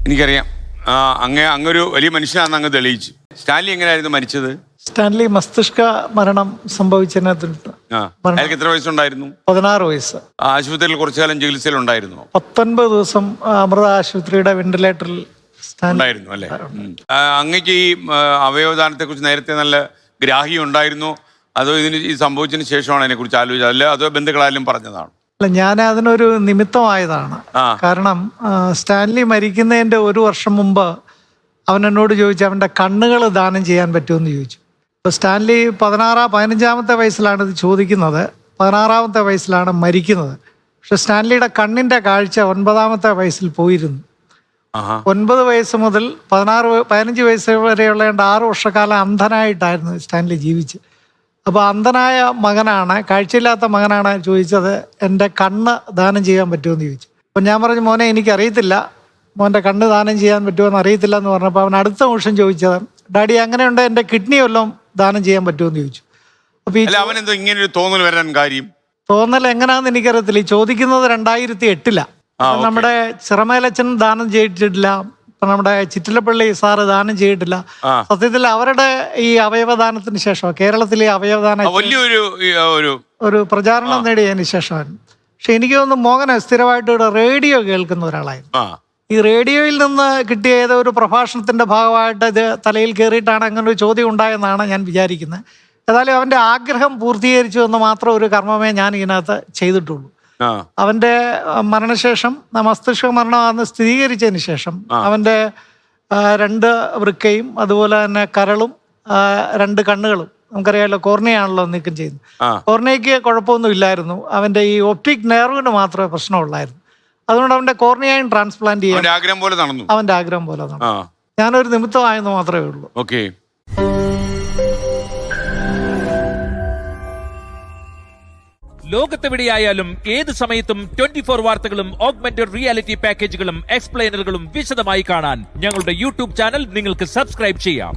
എനിക്കറിയാം. അങ്ങൊരു വലിയ മനുഷ്യനാണെന്ന് അങ്ങ് തെളിയിച്ചു. സ്റ്റാൻലി എങ്ങനെയായിരുന്നു മരിച്ചത്? സ്റ്റാൻലി മസ്തിഷ്ക മരണം സംഭവിച്ചതിനകത്ത് അയാൾക്ക് എത്ര വയസ്സുണ്ടായിരുന്നു? 16 വയസ്സ്. ആശുപത്രിയിൽ കുറച്ചു കാലം ചികിത്സയിലുണ്ടായിരുന്നു. 19 ദിവസം അമൃത ആശുപത്രിയുടെ വെന്റിലേറ്ററിൽ ഉണ്ടായിരുന്നു അല്ലേ? അങ്ങക്ക് ഈ അവയവദാനത്തെ കുറിച്ച് നേരത്തെ നല്ല ഗ്രാഹ്യം ഉണ്ടായിരുന്നു, അതോ ഈ സംഭവിച്ചതിന് ശേഷമാണ് അതിനെ കുറിച്ച് ആലോചിച്ചത്, അല്ല അതോ ബന്ധുക്കളായാലും പറഞ്ഞതാണ്? അല്ല, ഞാൻ അതിനൊരു നിമിത്തമായതാണ്. കാരണം സ്റ്റാൻലി മരിക്കുന്നതിൻ്റെ 1 വർഷം മുമ്പ് അവൻ എന്നോട് ചോദിച്ചു അവൻ്റെ കണ്ണുകൾ ദാനം ചെയ്യാൻ പറ്റുമെന്ന് ചോദിച്ചു. അപ്പോൾ സ്റ്റാൻലി 15-ാമത്തെ വയസ്സിലാണ് ഇത് ചോദിക്കുന്നത്, 16-ാമത്തെ വയസ്സിലാണ് മരിക്കുന്നത്. പക്ഷെ സ്റ്റാൻലിയുടെ കണ്ണിൻ്റെ കാഴ്ച 9-ാമത്തെ വയസ്സിൽ പോയിരുന്നു. 9 വയസ്സ് മുതൽ 15 വയസ്സ് വരെയുള്ള 6 വർഷക്കാലം അന്ധനായിട്ടായിരുന്നു സ്റ്റാൻലി ജീവിച്ച്. അപ്പോൾ അന്ധനായ മകനാണ്, കാഴ്ചയില്ലാത്ത മകനാണ് ചോദിച്ചത് എൻ്റെ കണ്ണ് ദാനം ചെയ്യാൻ പറ്റുമെന്ന് ചോദിച്ചു. അപ്പോൾ ഞാൻ പറഞ്ഞു, മോനെ എനിക്കറിയത്തില്ല, മോൻ്റെ കണ്ണ് ദാനം ചെയ്യാൻ പറ്റുമെന്ന് അറിയത്തില്ല എന്ന് പറഞ്ഞപ്പോൾ അവൻ അടുത്ത നിമിഷം ചോദിച്ചത്, ഡാഡി അങ്ങനെയുണ്ട് എൻ്റെ കിഡ്നി വല്ലതും ദാനം ചെയ്യാൻ പറ്റുമെന്ന് ചോദിച്ചു. അപ്പോൾ അവനെന്തോ ഇങ്ങനൊരു തോന്നൽ വരാൻ കാര്യം? തോന്നൽ എങ്ങനെയാണെന്ന് എനിക്കറിയത്തില്ല. ഈ ചോദിക്കുന്നത് 2008-ലാണ്. നമ്മുടെ ചിറമേലച്ചൻ ദാനം ചെയ്തിട്ടില്ല, ഇപ്പം നമ്മുടെ ചിറ്റിലപ്പള്ളി സാറ് ദാനം ചെയ്തിട്ടില്ല. സത്യത്തിൽ അവരുടെ ഈ അവയവദാനത്തിന് ശേഷം കേരളത്തിലെ അവയവദാന ഒരു പ്രചാരണം നേടിയതിന് ശേഷമായിരുന്നു. പക്ഷെ എനിക്ക് തോന്നുന്നു മോഹന സ്ഥിരമായിട്ട് ഇവിടെ റേഡിയോ കേൾക്കുന്ന ഒരാളായിരുന്നു. ഈ റേഡിയോയിൽ നിന്ന് കിട്ടിയ ഏതോ ഒരു പ്രഭാഷണത്തിന്റെ ഭാഗമായിട്ട് ഇത് തലയിൽ കയറിയിട്ടാണ് അങ്ങനെ ഒരു ചോദ്യം ഉണ്ടായെന്നാണ് ഞാൻ വിചാരിക്കുന്നത്. ഏതായാലും അവൻ്റെ ആഗ്രഹം പൂർത്തീകരിച്ചു എന്ന് മാത്രം ഒരു കർമ്മമേ ഞാൻ ഇതിനകത്ത് ചെയ്തിട്ടുള്ളൂ. അവൻ്റെ മരണശേഷം, മസ്തിഷ്ക മരണമാണെന്ന് സ്ഥിരീകരിച്ചതിന് ശേഷം അവൻ്റെ 2 വൃക്കയും അതുപോലെ തന്നെ കരളും 2 കണ്ണുകളും, നമുക്കറിയാമല്ലോ കോർണിയാണല്ലോ നീക്കം ചെയ്യുന്നത്. കോർണിയയ്ക്ക് കുഴപ്പമൊന്നും ഇല്ലായിരുന്നു, അവൻ്റെ ഈ ഒപ്റ്റിക് നെർവിന് മാത്രമേ പ്രശ്നമുള്ളായിരുന്നു. അതുകൊണ്ട് അവൻ്റെ കോർണിയയും ട്രാൻസ്പ്ലാന്റ് ചെയ്യാൻ അവൻ്റെ ആഗ്രഹം പോലെ നടന്നു. ഞാനൊരു നിമിത്തമായെന്ന് മാത്രമേ ഉള്ളൂ. ലോകത്തെവിടെയായാലും ഏത് സമയത്തും 24 വാർത്തകളും ഓഗ്മെന്റഡ് റിയാലിറ്റി പാക്കേജുകളും എക്സ്പ്ലെയിനറുകളും വിശദമായി കാണാൻ ഞങ്ങളുടെ യൂട്യൂബ് ചാനൽ നിങ്ങൾക്ക് സബ്സ്ക്രൈബ് ചെയ്യാം.